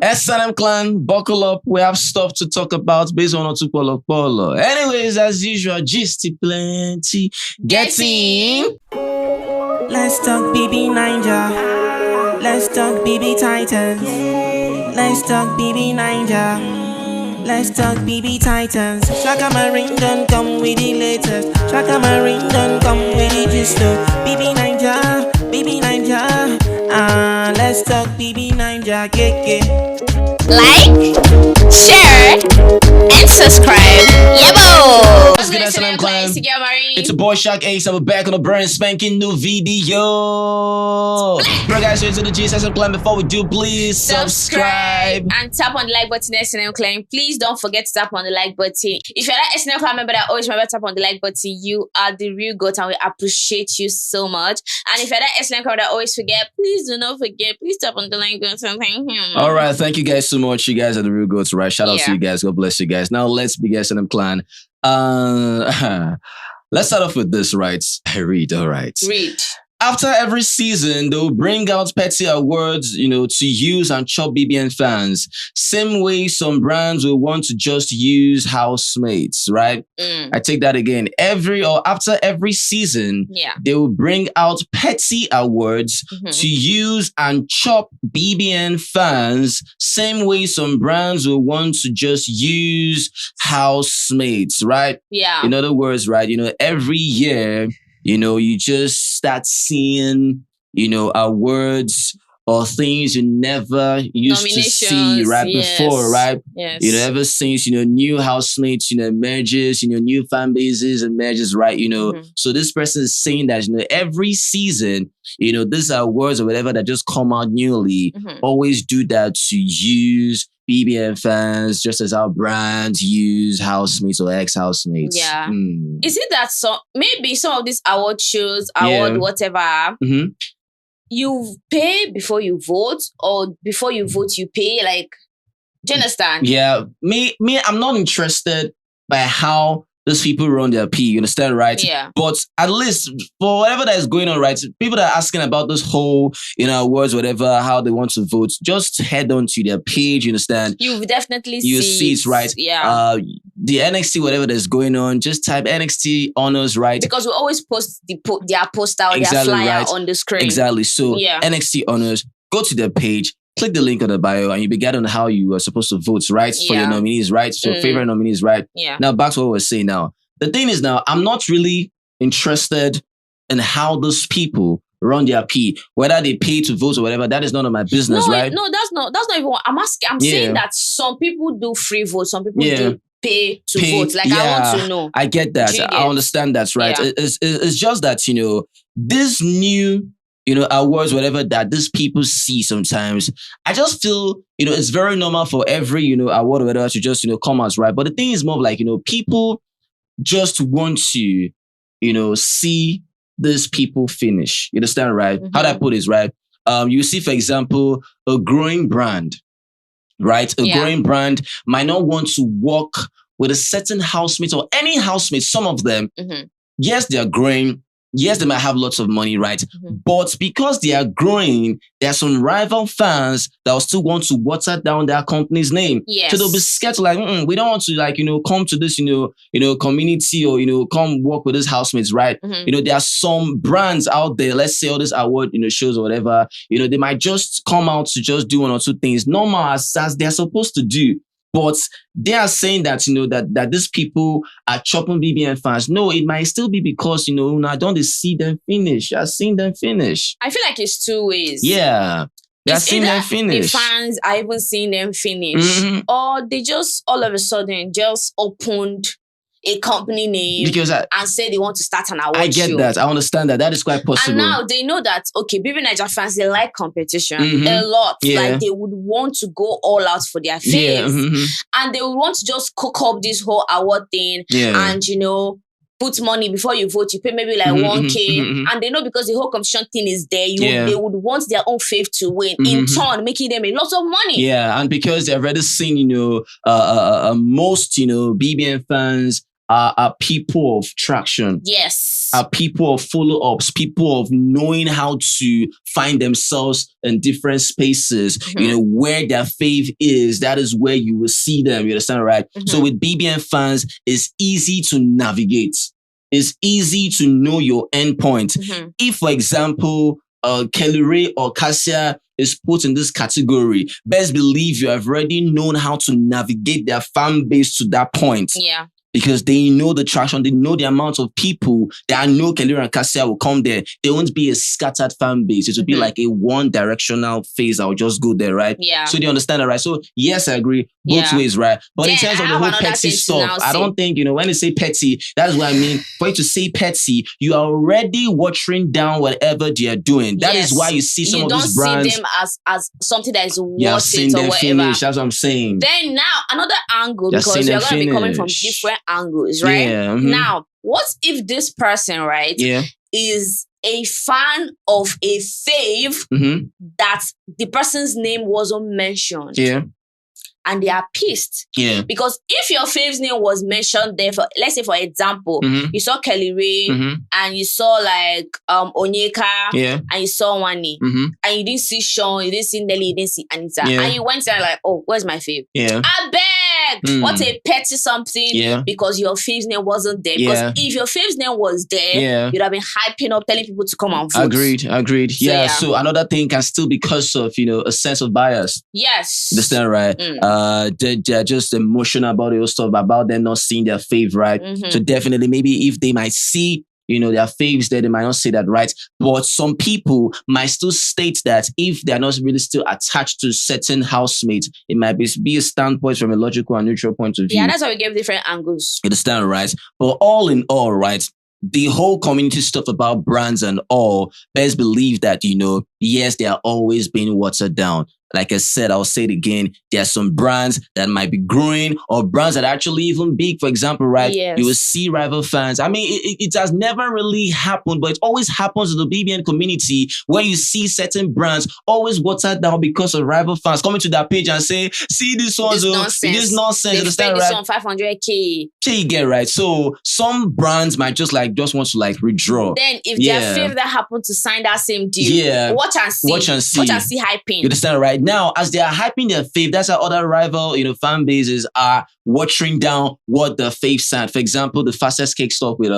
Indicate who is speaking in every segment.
Speaker 1: SNM clan, buckle up. We have stuff to talk about based on Otu Polo Polo. Anyways, as usual, gisty plenty. Getting.
Speaker 2: Let's talk BB Ninja. Let's talk BB Titans. Let's talk BB Ninja. Let's talk BB Titans. Shaka Marine done come with the latest. Shaka Marine done come with the gist. BB Ninja, BB Ninja. Let's talk BB Ninja.
Speaker 3: Like, share, and subscribe. Yebo!
Speaker 1: What's good, SNM clan? It's a boy Shark Ace. I'm back on a brand spanking new video. Bro, guys, into the GSM clan. Before we do, please subscribe
Speaker 3: and tap on the like button. SNM clan. Please don't forget to tap on the like button. If you're that SNM clan member that always remember to tap on the like button, you are the real goat, and we appreciate you so much. And if you're that SNM clan that always forget, please do not forget. Please tap on the like button. Thank you.
Speaker 1: All right, thank you guys so much. You guys are the real goats, right? Shout out to you guys. God bless you guys. Now let's begin SNM clan. Let's start off with this, right? I read, all right.
Speaker 3: Read.
Speaker 1: After every season, they'll bring out petty awards, to use and chop BBN fans. Same way some brands will want to just use housemates, right? I take that again. After every season, they will bring out petty awards to use and chop BBN fans. Same way some brands will want to just use housemates, right?
Speaker 3: Yeah.
Speaker 1: In other words, right, every year, you just start seeing, awards or things you never used to see before, right?
Speaker 3: Yes.
Speaker 1: Ever since, new housemates, emerges, new fan bases emerges, right? So this person is saying that, every season, these awards or whatever that just come out newly, always do that to use BBN fans, just as our brands use housemates or ex-housemates.
Speaker 3: Yeah. Is it that maybe some of these award shows, whatever, you pay before you vote, or before you vote you pay? Like, do you understand?
Speaker 1: Yeah. Me, I'm not interested by how those people run their P, you understand, right?
Speaker 3: Yeah.
Speaker 1: But at least for whatever that is going on, right? People that are asking about this whole, awards, whatever, how they want to vote, just head on to their page, you understand?
Speaker 3: You've definitely
Speaker 1: you see it, right?
Speaker 3: Yeah.
Speaker 1: The NXT, whatever that's going on, just type NXT honors, right?
Speaker 3: Because we always post their poster or their flyer on the screen.
Speaker 1: Exactly. So NXT honors, go to their page, click the link on the bio, and you be getting how you are supposed to vote, right? For your nominees, right? For favorite nominees, right?
Speaker 3: Yeah.
Speaker 1: Now, back to what we're saying now. The thing is now, I'm not really interested in how those people run their P. Whether they pay to vote or whatever, that is none of my business, right?
Speaker 3: No, that's not even what I'm asking. I'm saying that some people do free vote, some people do pay to vote. Like, I want to know.
Speaker 1: I get that. I understand that's right.
Speaker 3: Yeah.
Speaker 1: It's just that, this new awards, whatever that these people see sometimes, I just feel, it's very normal for every, award or whatever to just, come out, right? But the thing is more like, people just want to, see these people finish. You understand, right? How do I put this, right? You see, for example, a growing brand, right? A growing brand might not want to work with a certain housemate or any housemate. Some of them, yes, they are growing. Yes, they might have lots of money, right? But because they are growing, there are some rival fans that will still want to water down their company's name.
Speaker 3: Yes.
Speaker 1: So they'll be scared to we don't want to come to this, community or, come work with these housemates, right? There are some brands out there, let's say all these award, shows or whatever, they might just come out to just do one or two things normal as they're supposed to do. But they are saying that, that these people are chopping BBN fans. No, it might still be because, I don't see them finish. I've seen them finish.
Speaker 3: I feel like it's two ways.
Speaker 1: Yeah. They're seeing them finish.
Speaker 3: The fans are even seeing them finish. Or they just all of a sudden just opened a company name and say they want to start an award show.
Speaker 1: I get that. I understand that. That is quite possible.
Speaker 3: And now they know that, okay, BB Niger fans, they like competition a lot.
Speaker 1: Yeah.
Speaker 3: Like, they would want to go all out for their fans. And they would want to just cook up this whole award thing and, put money before you vote. You pay maybe like 1K. And they know because the whole competition thing is there, they would want their own faith to win. In turn, making them a lot of money.
Speaker 1: Yeah, and because they've already seen, most, BBN fans are people of traction.
Speaker 3: Yes.
Speaker 1: are people of follow-ups, people of knowing how to find themselves in different spaces, where their fave is, that is where you will see them. You understand, right? So with BBN fans, it's easy to navigate. It's easy to know your endpoint. If, for example, Kelly Ray or Cassia is put in this category, best believe you have already known how to navigate their fan base to that point.
Speaker 3: Yeah.
Speaker 1: Because they know the traction, they know the amount of people that I know Kelly and Cassia will come there. There won't be a scattered fan base. It will be like a one-directional phase. I'll just go there, right?
Speaker 3: Yeah.
Speaker 1: So they understand that, right? So yes, I agree. Both ways, right? But in terms of the whole petty stuff, I don't think, when they say petty, that is what I mean. For you to say petty, you are already watering down whatever they are doing. That is why you see some of these brands.
Speaker 3: You don't see them as something that is worth
Speaker 1: it or whatever. Finish. That's what I'm saying.
Speaker 3: Then now, another angle, because we are going to be coming from different angles, right?
Speaker 1: Yeah,
Speaker 3: Now, what if this person, right, is a fan of a fave that the person's name wasn't mentioned?
Speaker 1: Yeah.
Speaker 3: And they are pissed.
Speaker 1: Yeah.
Speaker 3: Because if your fave's name was mentioned there, for, let's say, for example, you saw Kelly Ray and you saw like Onyeka and you saw Wani and you didn't see Sean, you didn't see Nelly, you didn't see Anita. And you went there like, oh, where's my fave?
Speaker 1: Yeah.
Speaker 3: I beg! What a petty something because your fave's name wasn't there. Because if your fave's name was there, you'd have been hyping up, telling people to come and vote.
Speaker 1: Agreed. So, so another thing can still be because of, a sense of bias.
Speaker 3: Yes.
Speaker 1: Understand, right? They're just emotional about it, stuff about them not seeing their fave, right? So definitely, maybe if they might see, their faves there, they might not say that, right? But some people might still state that if they're not really still attached to certain housemates, it might be a standpoint from a logical and neutral point of view.
Speaker 3: Yeah, that's why we gave different angles.
Speaker 1: You understand, right? But all in all, right, the whole community stuff about brands and all, best believe that, yes, they are always being watered down. Like I said, I'll say it again. There are some brands that might be growing or brands that are actually even big. For example, right?
Speaker 3: Yes.
Speaker 1: You will see rival fans. I mean, it has never really happened, but it always happens in the BBN community where you see certain brands always watered down because of rival fans coming to that page and say, see this one, this nonsense.
Speaker 3: They
Speaker 1: understand,
Speaker 3: this
Speaker 1: right?
Speaker 3: on 500K.
Speaker 1: You get right. So some brands might just want to withdraw.
Speaker 3: Then if their fave that happened to sign that same deal, watch and see hyping.
Speaker 1: You understand, right? Now, as they are hyping their fave, that's how other rival, fan bases are watering down what the fave signed. For example, the fastest cake stuff with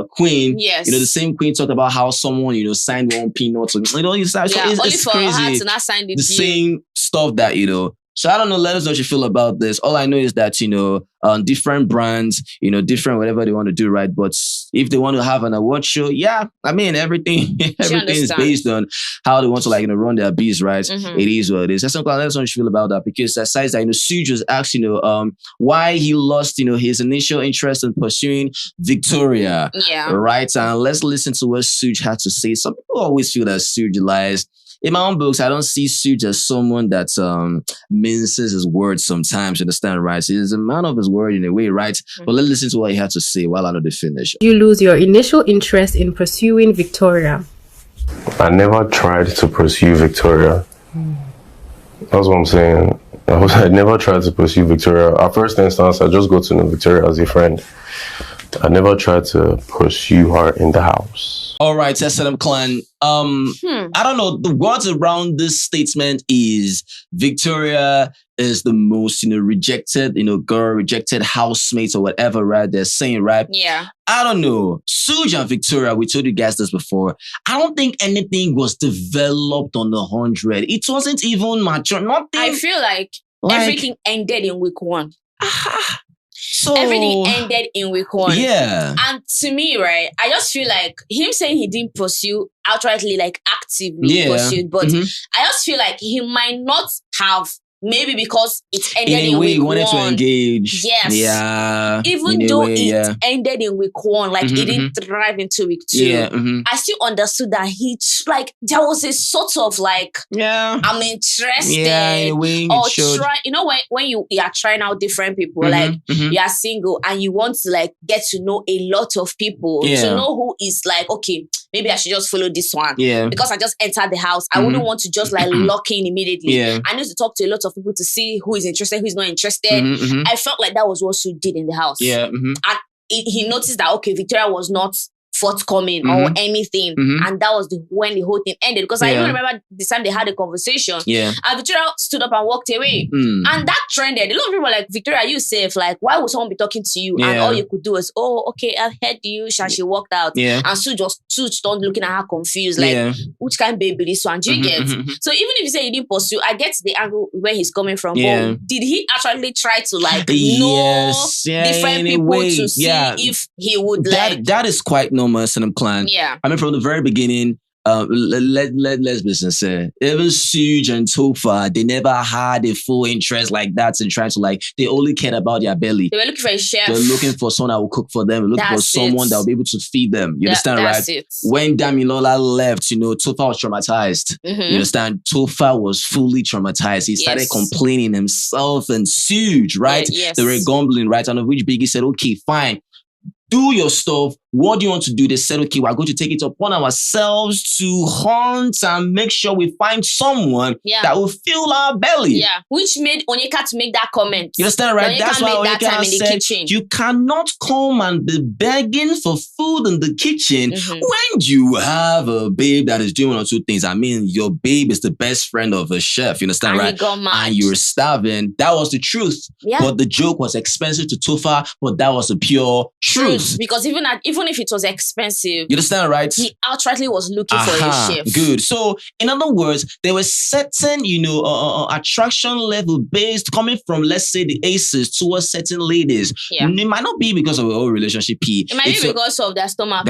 Speaker 1: Queen.
Speaker 3: Yes.
Speaker 1: The same Queen talked about how someone, signed one peanut. So, it's
Speaker 3: only for
Speaker 1: crazy.
Speaker 3: her to not sign the deal.
Speaker 1: Same stuff that, So I don't know. Let us know what you feel about this. All I know is that, different brands, different whatever they want to do, right? But if they want to have an award show, everything is based on how they want to run their biz, right? It is what it is. Let us know what you feel about that, because aside that, Sooj was asked, why he lost, his initial interest in pursuing Victoria.
Speaker 3: Yeah.
Speaker 1: Right? And let's listen to what Sooj had to say. Some people always feel that Sooj lies. In my own books, I don't see Sooj as someone that minces his words sometimes, you understand, right? So he's a man of his word in a way, right? But let's listen to what he had to say while I know the finish.
Speaker 4: You lose your initial interest in pursuing Victoria.
Speaker 5: I never tried to pursue Victoria. That's what I'm saying. I never tried to pursue Victoria. At first instance, I just got to know Victoria as a friend. I never tried to pursue her in the house.
Speaker 1: All right, SLM clan. I don't know. The words around this statement is Victoria is the most, rejected, girl, rejected housemate or whatever, right? They're saying, right?
Speaker 3: Yeah.
Speaker 1: I don't know. Sooj and Victoria, we told you guys this before. I don't think anything was developed on the 100. It wasn't even mature. Nothing.
Speaker 3: I feel like everything ended in week 1.
Speaker 1: So
Speaker 3: everything ended in week 1.
Speaker 1: Yeah.
Speaker 3: And to me, right, I just feel like him saying he didn't pursue outrightly, actively pursued, but I just feel like he might not have. Maybe because it ended in week 1.
Speaker 1: He wanted to engage.
Speaker 3: Yes.
Speaker 1: Yeah.
Speaker 3: Even though it ended in week 1, it didn't thrive into week 2.
Speaker 1: Yeah.
Speaker 3: I still understood that there was a sort of I'm interested.
Speaker 1: Yeah,
Speaker 3: or try. When you are trying out different people, you are single and you want to get to know a lot of people to know who is okay. Maybe I should just follow this one.
Speaker 1: Yeah.
Speaker 3: Because I just entered the house. I wouldn't want to just lock in immediately.
Speaker 1: Yeah.
Speaker 3: I need to talk to a lot of people to see who is interested, who is not interested. I felt like that was what Sooj did in the house.
Speaker 1: Yeah.
Speaker 3: And he noticed that, Victoria was not forthcoming or anything. And that was when the whole thing ended. Because I even remember the time they had a conversation. And Victoria stood up and walked away. And that trended. A lot of people were like, Victoria, are you safe? Like, why would someone be talking to you? And all you could do is, oh, okay, I've heard you. And she walked out. And Sooj turned looking at her confused. Like, which kind of baby this one? Do you get? So even if you say you didn't pursue, I get the angle where he's coming from. But did he actually try to like know different people to see if he would like?
Speaker 1: That is quite normal in a clan. I mean, from the very beginning, let's be sincere. Even Sooj and Topher, they never had a full interest like that in trying to like. They only cared about their belly.
Speaker 3: They were looking for a chef.
Speaker 1: They're looking for someone that will cook for them. Looking for someone that will be able to feed them. You understand, right? When Damilola left, Topher was traumatized. You understand? Topher was fully traumatized. He started complaining himself and Sooj, right? They were grumbling, right? And of which Biggie said, "Okay, fine. Do your stuff. What do you want to do?" They said, okay, we're going to take it upon ourselves to hunt and make sure we find someone that will fill our belly.
Speaker 3: Which made Onyeka to make that comment.
Speaker 1: You understand, right? That's why Onyeka said, you cannot come and be begging for food in the kitchen when you have a babe that is doing one or two things. I mean, your babe is the best friend of a chef. You understand, right? And you're starving. That was the truth. But the joke was expensive to Topher, but that was the pure truth.
Speaker 3: Because even if it was expensive,
Speaker 1: you understand, right?
Speaker 3: He outrightly was looking for a chef.
Speaker 1: Good. So, in other words, there was certain, attraction level based coming from, let's say, the aces towards certain ladies. It might not be because of a whole relationship.
Speaker 3: It might be because of their stomach.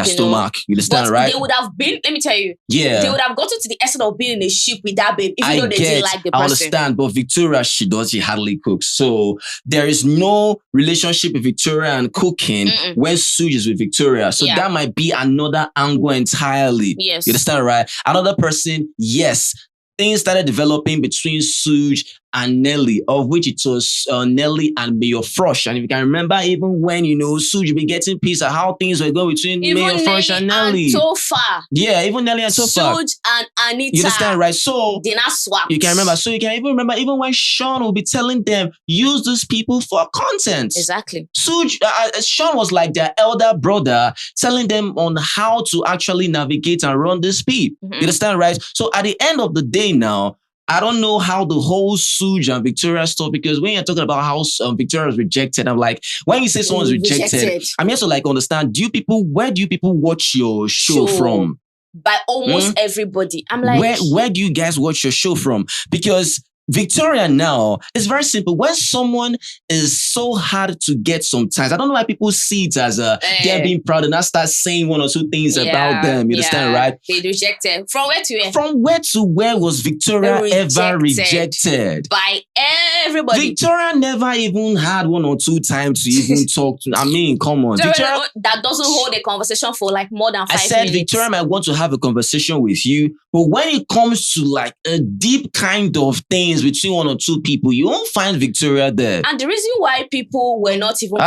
Speaker 1: You understand, right?
Speaker 3: They would have been. Let me tell you. They would have gotten to the extent of being in a ship with that babe, even though they didn't like the person.
Speaker 1: I understand, but Victoria, she hardly cooks. So there is no relationship with Victoria and cooking when Sooj is with Victoria. So that might be another angle entirely. You understand, right? Another person, yes. Things started developing between Sooj and Nelly, of which it was Nelly and Mayor Frosh. And if you can remember, even when, Sooj be getting pissed at how things were going between Mayor Frosh and Nelly.
Speaker 3: And Topher.
Speaker 1: Even Nelly and Topher.
Speaker 3: Sooj and Anita.
Speaker 1: You understand, right? So,
Speaker 3: they not swap.
Speaker 1: You can remember. So, you can even remember, even when Sean will be telling them, use these people for content.
Speaker 3: Exactly.
Speaker 1: Sooj, Sean was like their elder brother, telling them on how to actually navigate and run this beat. You understand, right? So, at the end of the day now, I don't know how the whole Sooj and Victoria stuff, because when you're talking about how Victoria was rejected, I'm like, when you say someone's rejected, I'm here to like understand, where do you people watch your show from?
Speaker 3: By almost everybody. I'm like,
Speaker 1: where do you guys watch your show from? Because Victoria now, it's very simple. When someone is so hard to get sometimes, I don't know why people see it as they're being proud and not start saying one or two things about them. You understand, right?
Speaker 3: They rejected. From where to where?
Speaker 1: From where to where was Victoria ever rejected?
Speaker 3: By everybody.
Speaker 1: Victoria never even had one or two times to even talk to. I mean, come on.
Speaker 3: Victoria, that doesn't hold a conversation for like more than 5 minutes. I said
Speaker 1: Victoria might want to have a conversation with you, but when it comes to like a deep kind of thing between one or two people, you won't find Victoria there.
Speaker 3: And the reason why people were not even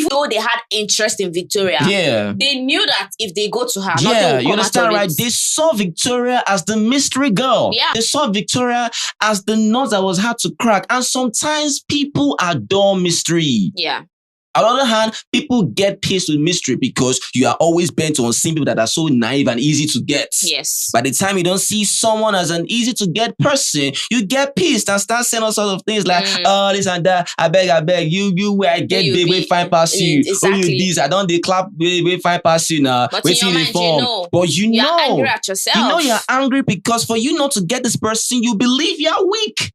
Speaker 3: though they had interest in Victoria, they knew that if they go to her, nothing will come
Speaker 1: you understand,
Speaker 3: out of
Speaker 1: right?
Speaker 3: it.
Speaker 1: They saw Victoria as the mystery girl. They saw Victoria as the nut that was hard to crack. And sometimes people adore mystery. On the other hand, people get pissed with mystery because you are always bent on seeing people that are so naive and easy to get. By the time you don't see someone as an easy to get person, you get pissed and start saying all sorts of things like, oh, this and that. I beg, you where I get big, we find past you.
Speaker 3: Exactly.
Speaker 1: Oh, you this, I don't they clap, we find past you now.
Speaker 3: But in your mind,
Speaker 1: but
Speaker 3: you're angry at yourself.
Speaker 1: You know you're angry because for you not to get this person, you believe you're weak.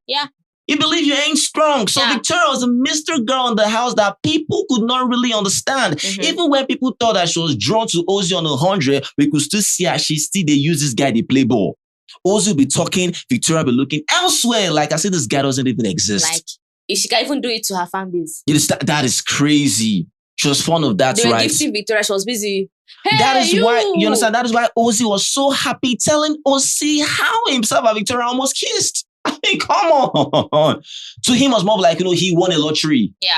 Speaker 1: You believe you ain't strong. So Victoria was a mystery girl in the house that people could not really understand. Even when people thought that she was drawn to Ozzy on 100, we could still see her. They use this guy, they play ball. Ozzy will be talking, Victoria will be looking elsewhere. Like I said, this guy doesn't even exist.
Speaker 3: Like, if she can even do it to her fan base.
Speaker 1: That is crazy. She was fond of that,
Speaker 3: they
Speaker 1: right?
Speaker 3: They were gifting Victoria, she was busy. Hey,
Speaker 1: that is why, you understand, that is why Ozzy was so happy telling Ozzy how himself and Victoria almost kissed. I mean, come on. To him, it was more like, he won a lottery. You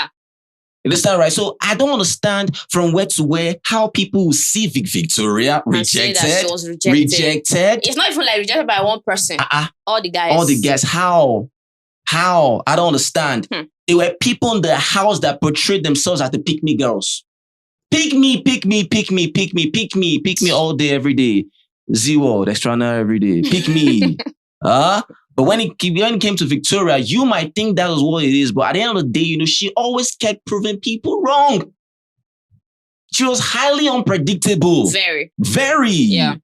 Speaker 1: understand, right? So I don't understand from where to where how people will see Victoria rejected.
Speaker 3: She was rejected. It's not even like rejected by one person. All the guys. How?
Speaker 1: I don't understand. There were people in the house that portrayed themselves as the pick-me girls. Pick me all day, every day. Z-World, Extrana every day. Pick me. But when it came to Victoria, you might think that was what it is. But at the end of the day, she always kept proving people wrong. She was highly unpredictable.
Speaker 3: Very.
Speaker 1: Yeah.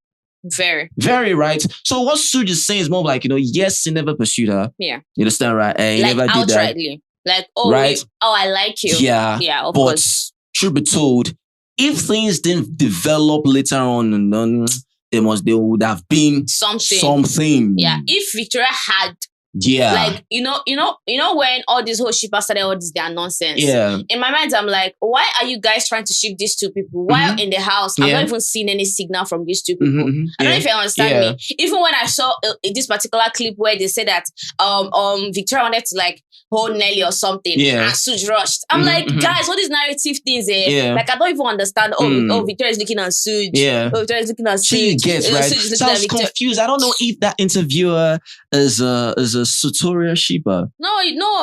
Speaker 3: Very,
Speaker 1: right? So what Sooj is saying is more like, yes, he never pursued her.
Speaker 3: Yeah.
Speaker 1: You understand, right? And he
Speaker 3: like
Speaker 1: never did that.
Speaker 3: outrightly. Like, oh,
Speaker 1: right?
Speaker 3: I like you.
Speaker 1: Yeah.
Speaker 3: Yeah, of
Speaker 1: but
Speaker 3: course.
Speaker 1: Truth be told, if things didn't develop later on, there would have been something.
Speaker 3: Yeah. If Victoria had like, when all this whole shipper started all this their nonsense.
Speaker 1: Yeah.
Speaker 3: In my mind, I'm like, why are you guys trying to ship these two people? While in the house, I'm not even seeing any signal from these two people. I don't know if you understand me. Even when I saw this particular clip where they said that Victoria wanted to like hold Nelly or something, and Sooj rushed. I'm like, guys, all these narrative things, like I don't even understand. Victoria is looking at Sooj.
Speaker 1: Yeah.
Speaker 3: Oh, Victoria is looking at Sooj.
Speaker 1: She gets right. So I was confused. I don't know if that interviewer is a Sutoria shipper.
Speaker 3: No,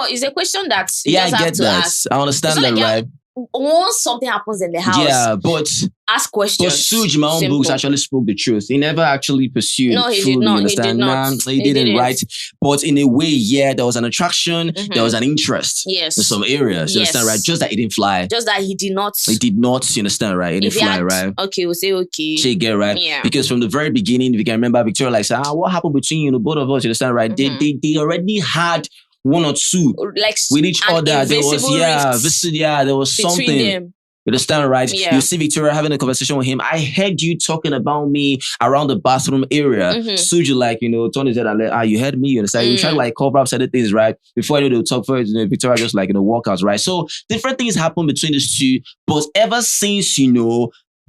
Speaker 3: it's a question that
Speaker 1: I get that.
Speaker 3: Ask.
Speaker 1: I understand that, right?
Speaker 3: Once something happens in the house,
Speaker 1: but
Speaker 3: ask questions.
Speaker 1: But Sooj, my own books, actually spoke the truth. He never actually pursued.
Speaker 3: No, he
Speaker 1: fully,
Speaker 3: did not.
Speaker 1: Understand? He didn't. Right? But in a way, there was an attraction. There was an interest.
Speaker 3: Yes.
Speaker 1: In some areas. You understand, right? Just that he didn't fly.
Speaker 3: Just that he did not.
Speaker 1: He did not. You understand, right? He didn't fly, right?
Speaker 3: Okay, we'll say okay.
Speaker 1: She get right.
Speaker 3: Yeah.
Speaker 1: Because from the very beginning, if you can remember, Victoria said, what happened between both of us? You understand, right? They already had one or two
Speaker 3: like
Speaker 1: with each other. There was something.
Speaker 3: Them.
Speaker 1: You understand, right?
Speaker 3: Yeah.
Speaker 1: You see Victoria having a conversation with him. I heard you talking about me around the bathroom area. Sooj, turn his head and you heard me. You understand? You try to cover up certain things, right? Before they'll talk first, Victoria just walk out, right? So different things happen between these two, but ever since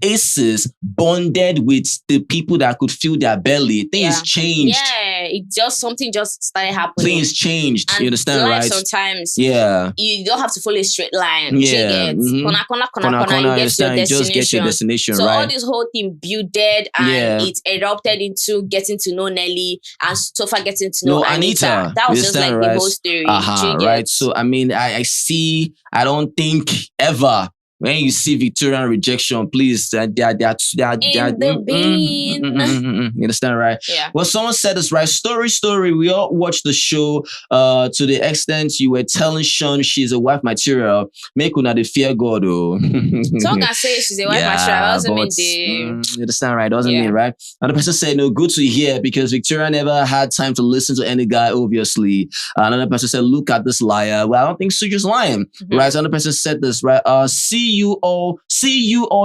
Speaker 1: Aces bonded with the people that could feel their belly, things changed.
Speaker 3: Yeah, something just started happening.
Speaker 1: Things changed. And you understand, right?
Speaker 3: Sometimes,
Speaker 1: you
Speaker 3: don't have to follow a straight line.
Speaker 1: Yeah,
Speaker 3: corner, you
Speaker 1: just get your destination.
Speaker 3: So
Speaker 1: right?
Speaker 3: all this whole thing builded and it erupted into getting to know Nelly and so far getting to know Anita. That was just like the whole story.
Speaker 1: Right. So I see. I don't think ever. When you see Victorian rejection, please, they are in
Speaker 3: the bin.
Speaker 1: You understand, right?
Speaker 3: Yeah.
Speaker 1: Well, someone said this, right? Story. We all watched the show to the extent you were telling Sean she's a wife material. Make una the fear God, oh.
Speaker 3: Someone can say she's a wife material. Doesn't mean
Speaker 1: you understand, right? Doesn't mean, right? Another person said, no, good to hear because Victoria never had time to listen to any guy, obviously. Another person said, look at this liar. Well, I don't think Sooj is lying, right? Another person said this, right? See you all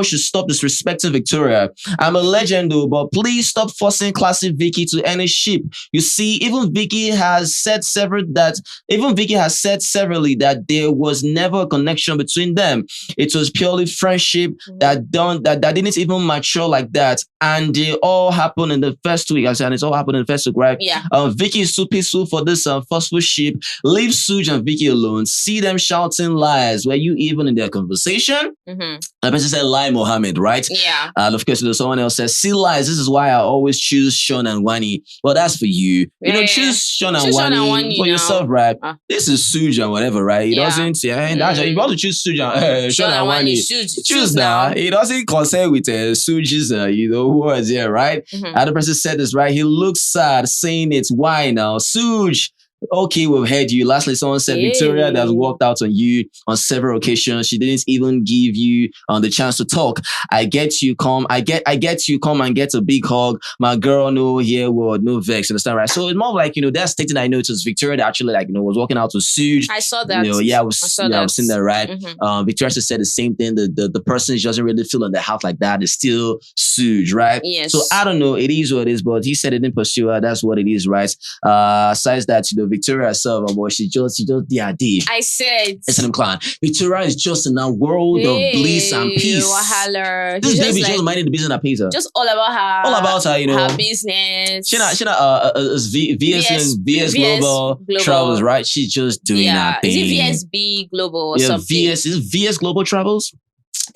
Speaker 1: should stop disrespecting Victoria. I'm a legend though, but please stop forcing classic Vicky to any ship. You see, even Vicky has said severally that there was never a connection between them. It was purely friendship that didn't even mature like that. And it all happened in the first week. It's all happened in the first week, right?
Speaker 3: Yeah.
Speaker 1: Vicky is too peaceful for this forceful ship. Leave Sooj and Vicky alone. See them shouting lies. Were you even in their conversation? The person said lie Mohammed, right?
Speaker 3: Yeah.
Speaker 1: And of course, someone else says, see lies. This is why I always choose Sean and Wani. Well, that's for you. Choose Sean and Wani for yourself, right? This is Sooj and whatever, right? He doesn't, that's you want to choose Sooj and Sean and Wani. Choose now. He doesn't concern with Sooj's, words here, right? Other person said this, right? He looks sad saying it's why now. Sooj. Okay, we've heard you. Lastly, someone said Victoria that walked out on you on several occasions. She didn't even give you the chance to talk. I get you come and get a big hug. My girl, no word, no vex. Understand, right? So it's more like that's stating I know it was Victoria that actually was walking out with Sooj.
Speaker 3: I saw that.
Speaker 1: I've seen that, right? Victoria said the same thing. The person doesn't really feel in the house like that. It's still Sooj, right?
Speaker 3: Yes.
Speaker 1: So I don't know. It is what it is, but he said it didn't pursue her. That's what it is, right? Besides that, Victoria herself, but she just D.
Speaker 3: I said,
Speaker 1: listen, clan. Victoria is just in a world of bliss and peace.
Speaker 3: Wahala.
Speaker 1: This baby just minding the business and pays her.
Speaker 3: Just all about her.
Speaker 1: All about her,
Speaker 3: her business.
Speaker 1: She VS Global Travels, right? She's just doing her thing.
Speaker 3: Is it VSB Global or something?
Speaker 1: Is VS Global Travels?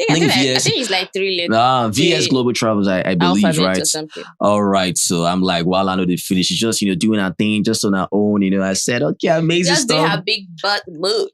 Speaker 3: I think
Speaker 1: VS.
Speaker 3: it's like 3 letters.
Speaker 1: VS Global Travels, I believe,
Speaker 3: Alphabet
Speaker 1: right?
Speaker 3: or something.
Speaker 1: All right. So I'm like, well, I know they finished. She's just, doing her thing just on her own. I said, okay, amazing
Speaker 3: Just do
Speaker 1: stuff.
Speaker 3: her big butt move.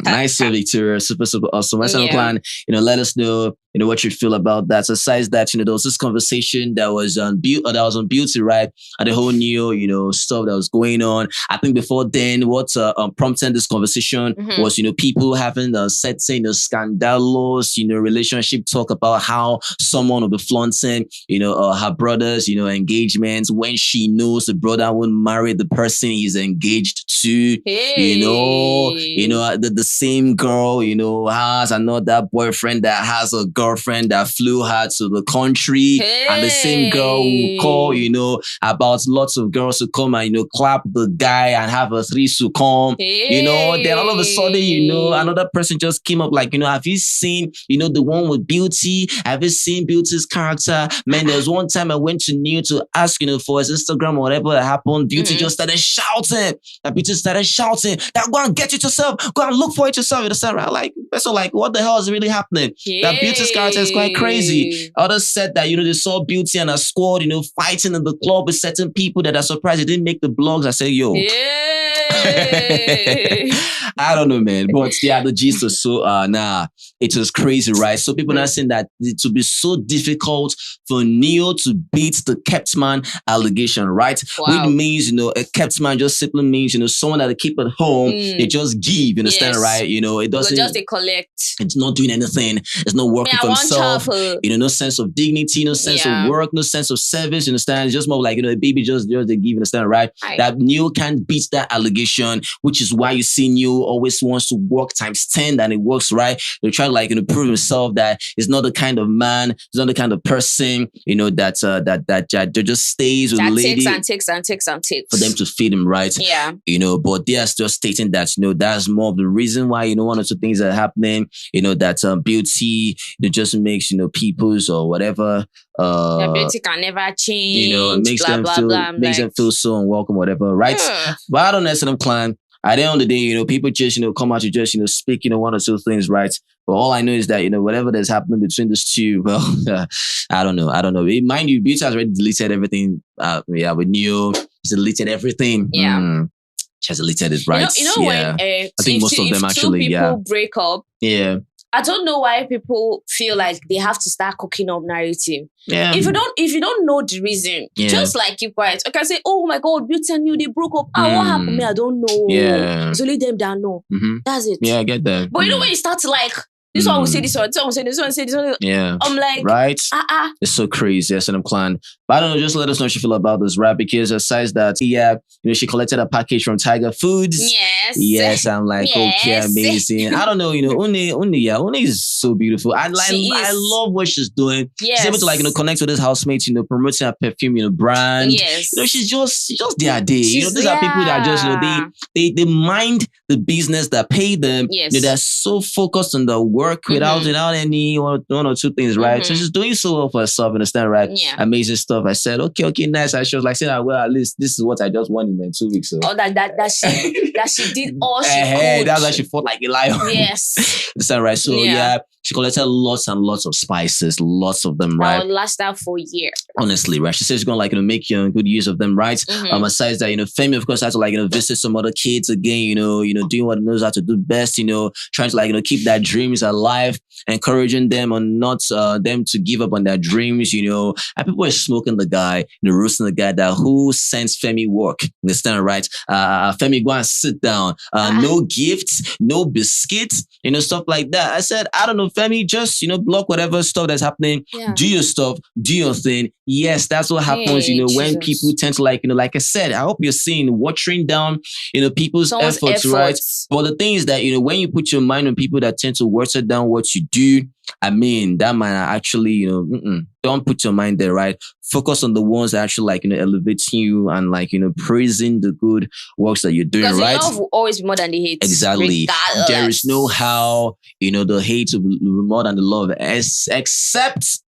Speaker 1: Nice, Victoria. Super, super awesome. My
Speaker 3: Yeah.
Speaker 1: plan, let us know, what you feel about that. So besides that, there was this conversation that was on beauty, right? And the whole new, stuff that was going on. I think before then, what prompted this conversation was, people having certain scandalous, relationship talk about how someone will be flaunting, her brother's, engagements when she knows the brother won't marry the person he's engaged to.
Speaker 3: Hey.
Speaker 1: The same girl, has another boyfriend that has a girlfriend that flew her to the country, and the same girl will call, about lots of girls to come and, clap the guy and have a threesome come, then all of a sudden, another person just came up like, have you seen, the one with Beauty? Have you seen Beauty's character? Man, there was one time I went to Neil to ask, for his Instagram or whatever that happened. Beauty just started shouting. Beauty started shouting, that go and get it yourself. Go and look for it yourself. Like, what the hell is really happening? That Beauty's character is quite crazy. Others said that, they saw Beauty and her squad, fighting in the club with certain people that are surprised it didn't make the blogs. I said, yo. I don't know, man. But yeah, the gist was so, it was crazy, right? So people are saying that it would be so difficult for Neo to beat the kept man allegation, right?
Speaker 3: Wow.
Speaker 1: Which means, a kept man just simply means, someone that they keep at home, they just give, you understand, right? It doesn't.
Speaker 3: Just they collect.
Speaker 1: It's not doing anything. It's not working for himself. No sense of dignity, no sense of work, no sense of service, you understand? It's just more like, a baby just they give, you understand, right? That Neo can't beat that allegation, which is why you see Neo always wants to work times 10 than it works, right? They try to prove himself that he's not the kind of man, he's not the kind of person, that just stays with
Speaker 3: that
Speaker 1: lady
Speaker 3: takes
Speaker 1: for them to feed him, right?
Speaker 3: Yeah.
Speaker 1: But they are still stating that, that's more of the reason why, one or two things are happening, that Beauty, just makes, people's or whatever.
Speaker 3: Beauty can never change.
Speaker 1: It makes them feel so unwelcome, whatever, right? But I don't necessarily plan. At the end of the day, people just, come out to just, speak, one or two things, right? But all I know is that, whatever that's happening between these two, well, I don't know. Mind you, Beauty has already deleted everything. With Neo, she's deleted everything.
Speaker 3: Yeah.
Speaker 1: She has deleted it, right?
Speaker 3: When
Speaker 1: I think most of them actually,
Speaker 3: people break up,
Speaker 1: yeah.
Speaker 3: I don't know why people feel like they have to start cooking up narrative.
Speaker 1: Yeah.
Speaker 3: If you don't know the reason, just like keep quiet. Okay, say, oh my God, Beauty and you, they broke up. What happened? Me, I don't know.
Speaker 1: Yeah.
Speaker 3: It's only them that know. That's it.
Speaker 1: Yeah, I get that.
Speaker 3: But when you start to like, this one will say this one, this one will say this one, say this one.
Speaker 1: Yeah.
Speaker 3: I'm like,
Speaker 1: right? It's so crazy. Yes, and I'm clan. But I don't know, just let us know what you feel about this rap, because besides that, she collected a package from Tiger Foods. Yes, I'm like, okay, amazing. I don't know, Uni is so beautiful. I love what she's doing.
Speaker 3: Yes.
Speaker 1: She's able to connect with this housemates, promoting her perfume, brand.
Speaker 3: Yes.
Speaker 1: She's just their day. These are people that just, they mind the business that pay them.
Speaker 3: Yes.
Speaker 1: They're so focused on the work without any one or two things, right? So she's doing so well for herself, understand, right?
Speaker 3: Yeah.
Speaker 1: Amazing stuff. I said, okay, nice. And she was like saying, well, at least this is what I just won in 2 weeks. So.
Speaker 3: Oh, that she did all she could.
Speaker 1: That's why she fought like a lion.
Speaker 3: Yes.
Speaker 1: Understand, right? So she collected lots and lots of spices, lots of them, right?
Speaker 3: That would last out for a year.
Speaker 1: Honestly, right? She says she's gonna make good use of them, right? Besides that, Femi, of course, had to visit some other kids again, doing what he knows how to do best, trying to keep their dreams alive, encouraging them on not them to give up on their dreams, and people were smoking the guy, roasting the guy that who sends Femi work. Understand, right? Femi, go and sit down. No gifts, no biscuits, stuff like that. I said, I don't know, Femi, just, block whatever stuff that's happening. Yeah. Do your stuff, do your thing. Yes, that's what happens, when people tend to like I said, I hope you're seeing watering down, people's efforts, right? But the thing is that, when you put your mind on people that tend to water down what you do, I mean, that might actually, don't put your mind there, right? Focus on the ones that actually elevate you and praising the good works that you're doing, right?
Speaker 3: Because the love will always be more than the hate.
Speaker 1: Exactly.
Speaker 3: Regardless.
Speaker 1: There is no how, the hate will be more than the love, except,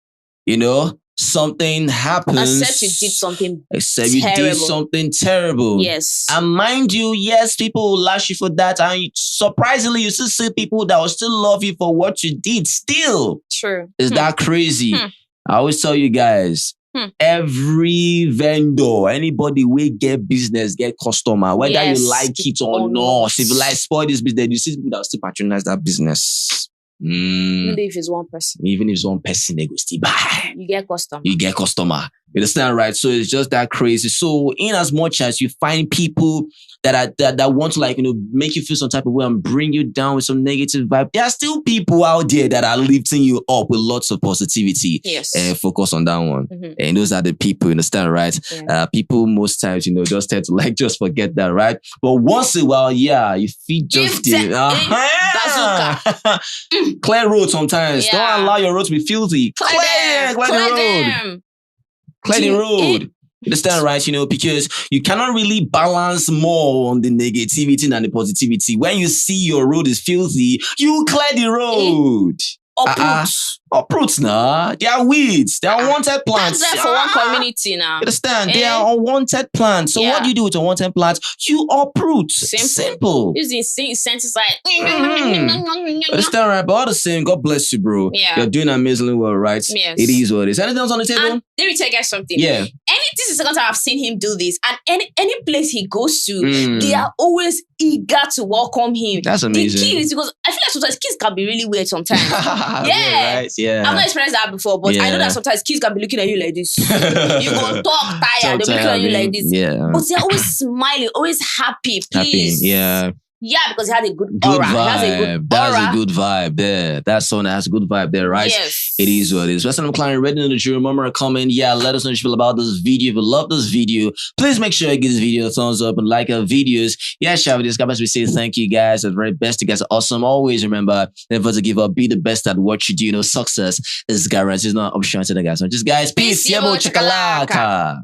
Speaker 1: something happens.
Speaker 3: Except you did something
Speaker 1: Except you did
Speaker 3: terrible.
Speaker 1: something terrible.
Speaker 3: Yes.
Speaker 1: And mind you, yes, people will lash you for that. And surprisingly, you still see people that will still love you for what you did. Still.
Speaker 3: True.
Speaker 1: Is that crazy? I always tell you guys, every vendor, anybody will get business, get customer, whether you like it or not. If you like spoil this business, you see people that will still patronize that business.
Speaker 3: Even if it's one person.
Speaker 1: Even if it's one person, they go still buy.
Speaker 3: You get customer.
Speaker 1: You get customer. You understand, right? So it's just that crazy. So in as much as you find people that want to, like, make you feel some type of way and bring you down with some negative vibe, there are still people out there that are lifting you up with lots of positivity.
Speaker 3: Yes.
Speaker 1: Focus on that one. And those are the people, you understand, right?
Speaker 3: Yeah.
Speaker 1: People most times, just tend to like just forget that, right? But once in a while, yeah, you feel just
Speaker 3: bazooka.
Speaker 1: Clear road sometimes.
Speaker 3: Yeah.
Speaker 1: Don't allow your road to be filthy. Clear the road. Clear the road. You understand, right? Because you cannot really balance more on the negativity than the positivity. When you see your road is filthy, you clear the road. Uproots now. They are weeds. They are unwanted plants.
Speaker 3: That's there for one community now.
Speaker 1: You understand? They are unwanted plants. So what do you do with unwanted plants? You uproot. Simple.
Speaker 3: Using senses like.
Speaker 1: Understand, right? But all the same, God bless you, bro.
Speaker 3: Yeah.
Speaker 1: You're doing amazingly well, right?
Speaker 3: Yes.
Speaker 1: It is what it is. Anything else on the table?
Speaker 3: And let me tell you guys something.
Speaker 1: Yeah.
Speaker 3: This is the second time I've seen him do this. And any place he goes to, they are always eager to welcome him.
Speaker 1: That's amazing.
Speaker 3: The kids, because I feel like sometimes kids can be really weird sometimes.
Speaker 1: Yeah. Right? Yeah.
Speaker 3: I've not experienced that before, but I know that sometimes kids can be looking at you like this. You go talk tired, they'll be looking at you like this.
Speaker 1: Yeah.
Speaker 3: But they're always smiling, always happy, please.
Speaker 1: Yeah.
Speaker 3: Yeah, because he has a good aura.
Speaker 1: Vibe.
Speaker 3: He has a good aura.
Speaker 1: That's a good vibe there. That's someone that has a good vibe there, right?
Speaker 3: Yes.
Speaker 1: It is what it is. Western Client, ready in the jury. Remember a comment. Yeah, let us know what you feel about this video. If you love this video, please make sure you give this video a thumbs up and like our videos. Yeah, share with this. God bless. We say thank you guys. The very best. You guys are awesome. Always remember, never to give up. Be the best at what you do. Success is guaranteed. It's not an option to the guys. So just guys, peace. Yebo chakalaka.